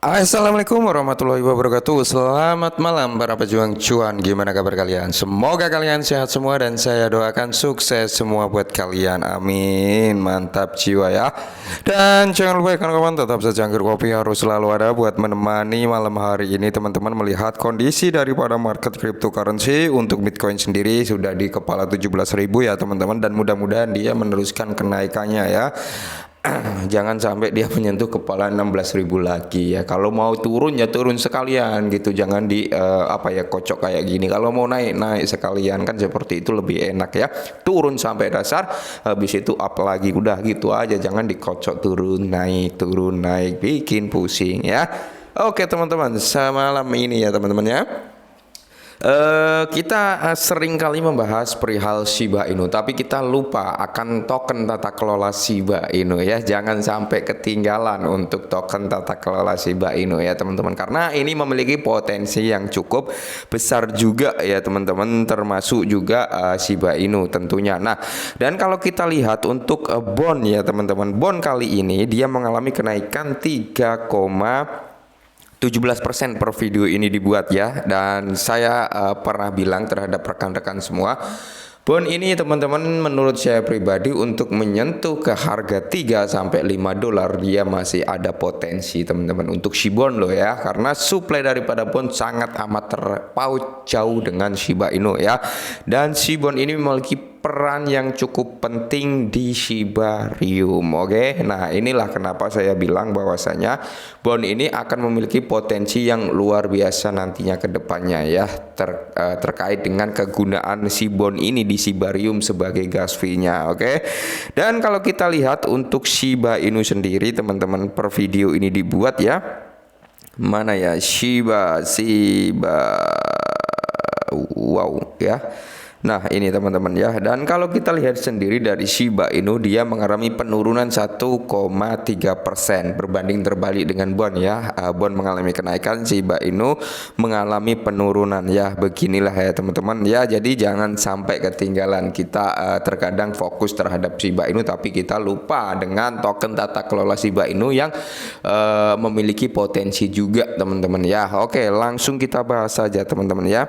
Assalamualaikum warahmatullahi wabarakatuh. Selamat malam para pejuang cuan. Gimana kabar kalian? Semoga kalian sehat semua dan saya doakan sukses semua buat kalian. Amin. Mantap jiwa ya. Dan jangan lupa kawan-kawan tetap secangkir kopi harus selalu ada buat menemani malam hari ini teman-teman melihat kondisi daripada market cryptocurrency. Untuk Bitcoin sendiri sudah di kepala 17.000 ya teman-teman, dan mudah-mudahan dia meneruskan kenaikannya ya. Jangan sampai dia menyentuh kepala 16.000 lagi ya. Kalau mau turun ya turun sekalian gitu. Jangan di kocok kayak gini. Kalau mau naik sekalian, kan seperti itu lebih enak ya. Turun sampai dasar, habis itu up lagi. Udah gitu aja. Jangan dikocok turun naik bikin pusing ya. Oke teman-teman, semalam ini ya teman-teman ya. Kita sering kali membahas perihal Shiba Inu, tapi kita lupa akan token tata kelola Shiba Inu ya. Jangan sampai ketinggalan untuk token tata kelola Shiba Inu ya teman-teman, karena ini memiliki potensi yang cukup besar juga ya teman-teman, termasuk juga Shiba Inu tentunya. Nah, dan kalau kita lihat untuk bond ya teman-teman, bond kali ini dia mengalami kenaikan 17% per video ini dibuat ya. Dan saya pernah bilang terhadap rekan-rekan semua, bond ini teman-teman menurut saya pribadi untuk menyentuh ke harga 3 sampai 5 dolar dia masih ada potensi teman-teman untuk Shibon loh ya, karena supply daripada bond sangat amat terpaut jauh dengan Shiba Inu ya. Dan Shibon ini memiliki peran yang cukup penting di Shibarium. Oke, nah inilah kenapa saya bilang bahwasanya bond ini akan memiliki potensi yang luar biasa nantinya ke depannya ya, terkait dengan kegunaan si bond ini di Shibarium sebagai gas fee-nya. Oke, dan kalau kita lihat untuk Shiba Inu sendiri teman-teman, per video ini dibuat ya, mana ya, Shiba wow ya. Nah ini teman-teman ya, dan kalau kita lihat sendiri dari Shiba Inu, dia mengalami penurunan 1,3% berbanding terbalik dengan bond ya. Bond mengalami kenaikan, Shiba Inu mengalami penurunan ya. Beginilah ya teman-teman ya, jadi jangan sampai ketinggalan. Kita terkadang fokus terhadap Shiba Inu tapi kita lupa dengan token tata kelola Shiba Inu yang memiliki potensi juga teman-teman ya. Oke, langsung kita bahas saja teman-teman ya.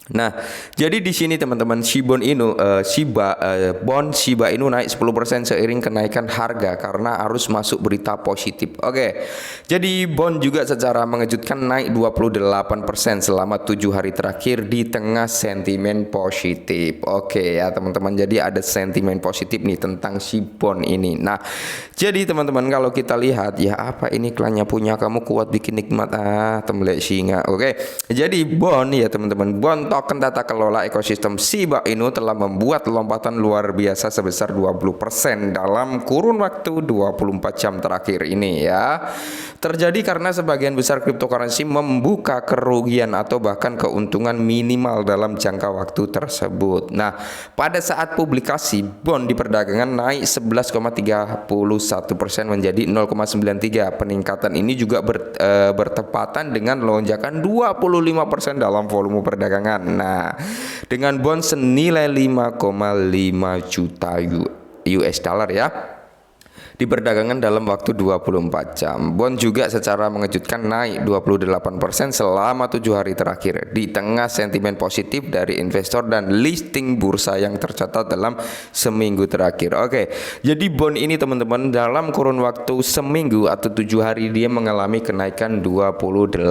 Nah, jadi di sini teman-teman, bond Shiba Inu naik 10% seiring kenaikan harga karena arus masuk berita positif. Oke. Jadi bond juga secara mengejutkan naik 28% selama 7 hari terakhir di tengah sentimen positif. Oke ya teman-teman. Jadi ada sentimen positif nih tentang si bond ini. Nah, jadi teman-teman kalau kita lihat ya, apa ini iklannya punya kamu kuat bikin nikmat temlek singa. Oke. Jadi bond ya teman-teman, bond token tata kelola ekosistem Shiba Inu telah membuat lompatan luar biasa sebesar 20% dalam kurun waktu 24 jam terakhir ini ya. Terjadi karena sebagian besar cryptocurrency membuka kerugian atau bahkan keuntungan minimal dalam jangka waktu tersebut. Nah, pada saat publikasi, bond di perdagangan naik 11,31% menjadi 0,93. Peningkatan ini juga bertepatan dengan lonjakan 25% dalam volume perdagangan. Nah, dengan bond senilai 5,5 juta US dollar ya di perdagangan dalam waktu 24 jam. Bond juga secara mengejutkan naik 28% selama 7 hari terakhir di tengah sentimen positif dari investor dan listing bursa yang tercatat dalam seminggu terakhir. Oke, jadi bond ini teman-teman dalam kurun waktu seminggu atau 7 hari dia mengalami kenaikan 28%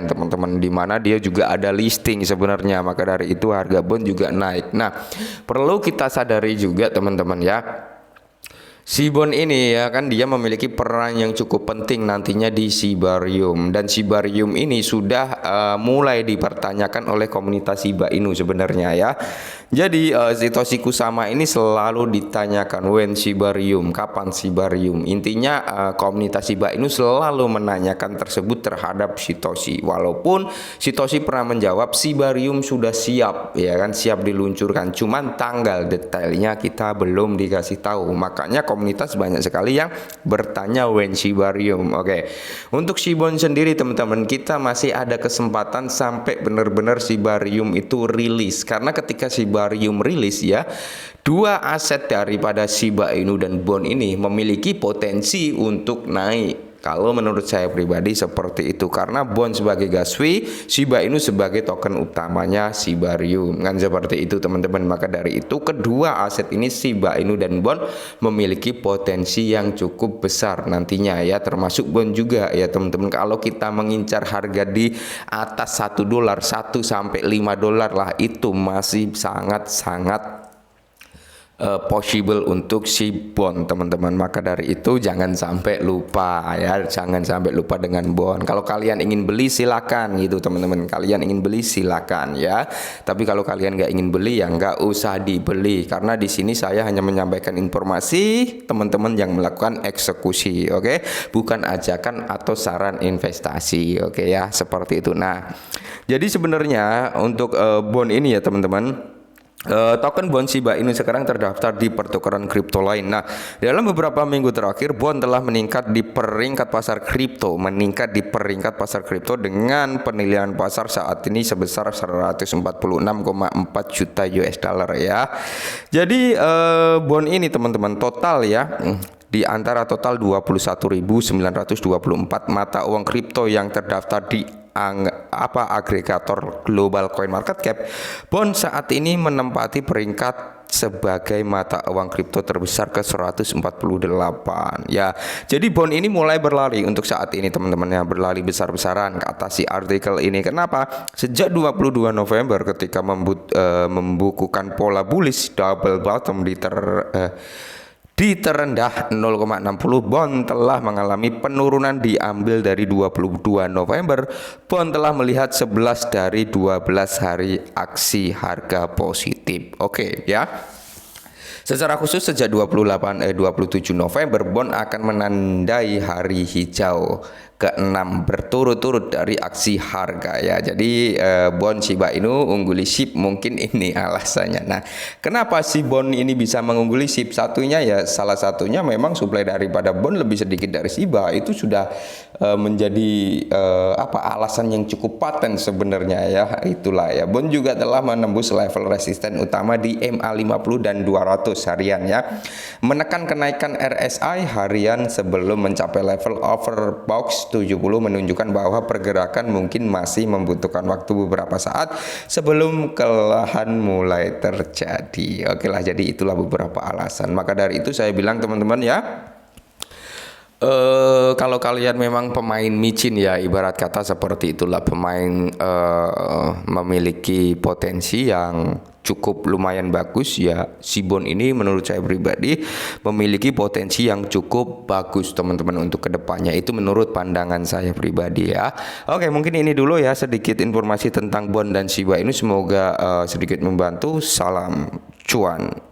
teman-teman, di mana dia juga ada listing sebenarnya, maka dari itu harga bond juga naik. Nah, perlu kita sadari juga teman-teman ya, si bond ini ya kan dia memiliki peran yang cukup penting nantinya di Shibarium, dan Shibarium ini sudah mulai dipertanyakan oleh komunitas Shiba Inu sebenarnya ya. Jadi Satoshi Kusama ini selalu ditanyakan when Shibarium, kapan Shibarium. Intinya komunitas Shiba Inu selalu menanyakan tersebut terhadap Satoshi. Walaupun Satoshi pernah menjawab Shibarium sudah siap ya kan, siap diluncurkan. Cuman tanggal detailnya kita belum dikasih tahu. Makanya komunitas banyak sekali yang bertanya when Shibarium. Oke. Untuk Shibon sendiri teman-teman, kita masih ada kesempatan sampai benar-benar Shibarium itu rilis. Karena ketika Shibarium rilis ya, dua aset daripada Shiba Inu dan bond ini memiliki potensi untuk naik Kalau menurut saya pribadi seperti itu, karena bond sebagai gaswi, Shiba Inu sebagai token utamanya Shibarium, kan seperti itu teman-teman. Maka dari itu kedua aset ini Shiba Inu dan bond memiliki potensi yang cukup besar nantinya ya, termasuk bond juga ya teman-teman. Kalau kita mengincar harga di atas $1, 1 sampai $5 lah, itu masih sangat-sangat possible untuk si bond teman-teman. Maka dari itu jangan sampai lupa ya, jangan sampai lupa dengan bond. Kalau kalian ingin beli silakan gitu teman-teman, kalian ingin beli silakan ya, tapi kalau kalian nggak ingin beli ya nggak usah dibeli, karena di sini saya hanya menyampaikan informasi teman-teman yang melakukan eksekusi, oke? Bukan ajakan atau saran investasi, oke ya, seperti itu. Nah, jadi sebenarnya untuk bond ini ya teman-teman, token bond Shiba Inu sekarang terdaftar di pertukaran kripto lain. Nah, dalam beberapa minggu terakhir bond telah meningkat di peringkat pasar kripto, dengan penilaian pasar saat ini sebesar 146,4 juta US dollar ya. Jadi bond ini teman-teman total ya, di antara total 21.924 mata uang kripto yang terdaftar di agregator global coin market cap, bond saat ini menempati peringkat sebagai mata uang kripto terbesar ke 148 ya. Jadi bond ini mulai berlari untuk saat ini teman-teman ya, berlari besar-besaran ke atas si artikel ini. Kenapa? Sejak 22 November ketika membukukan pola bullish double bottom di terendah 0,60, bond telah mengalami penurunan. Diambil dari 22 November, bond telah melihat 11 dari 12 hari aksi harga positif. Oke ya. Secara khusus sejak 27 November bond akan menandai hari hijau ke-6 berturut-turut dari aksi harga ya. Jadi bond Shiba Inu ungguli SHIB, mungkin ini alasannya. Nah, kenapa si bond ini bisa mengungguli SHIB? Salah satunya memang suplai daripada bond lebih sedikit dari Shiba. Itu sudah menjadi alasan yang cukup paten sebenarnya ya. Itulah ya, bond juga telah menembus level resisten utama di MA50 dan 200 harian ya, menekan kenaikan RSI harian sebelum mencapai level overbought 70, menunjukkan bahwa pergerakan mungkin masih membutuhkan waktu beberapa saat sebelum kelelahan mulai terjadi. Oke lah, jadi itulah beberapa alasan. Maka dari itu saya bilang teman-teman ya, kalau kalian memang pemain micin ya, ibarat kata seperti itulah, pemain memiliki potensi yang cukup lumayan bagus ya, si bond ini menurut saya pribadi memiliki potensi yang cukup bagus teman-teman untuk kedepannya. Itu menurut pandangan saya pribadi ya. Oke, mungkin ini dulu ya sedikit informasi tentang bond dan Shiba Inu, semoga sedikit membantu. Salam cuan.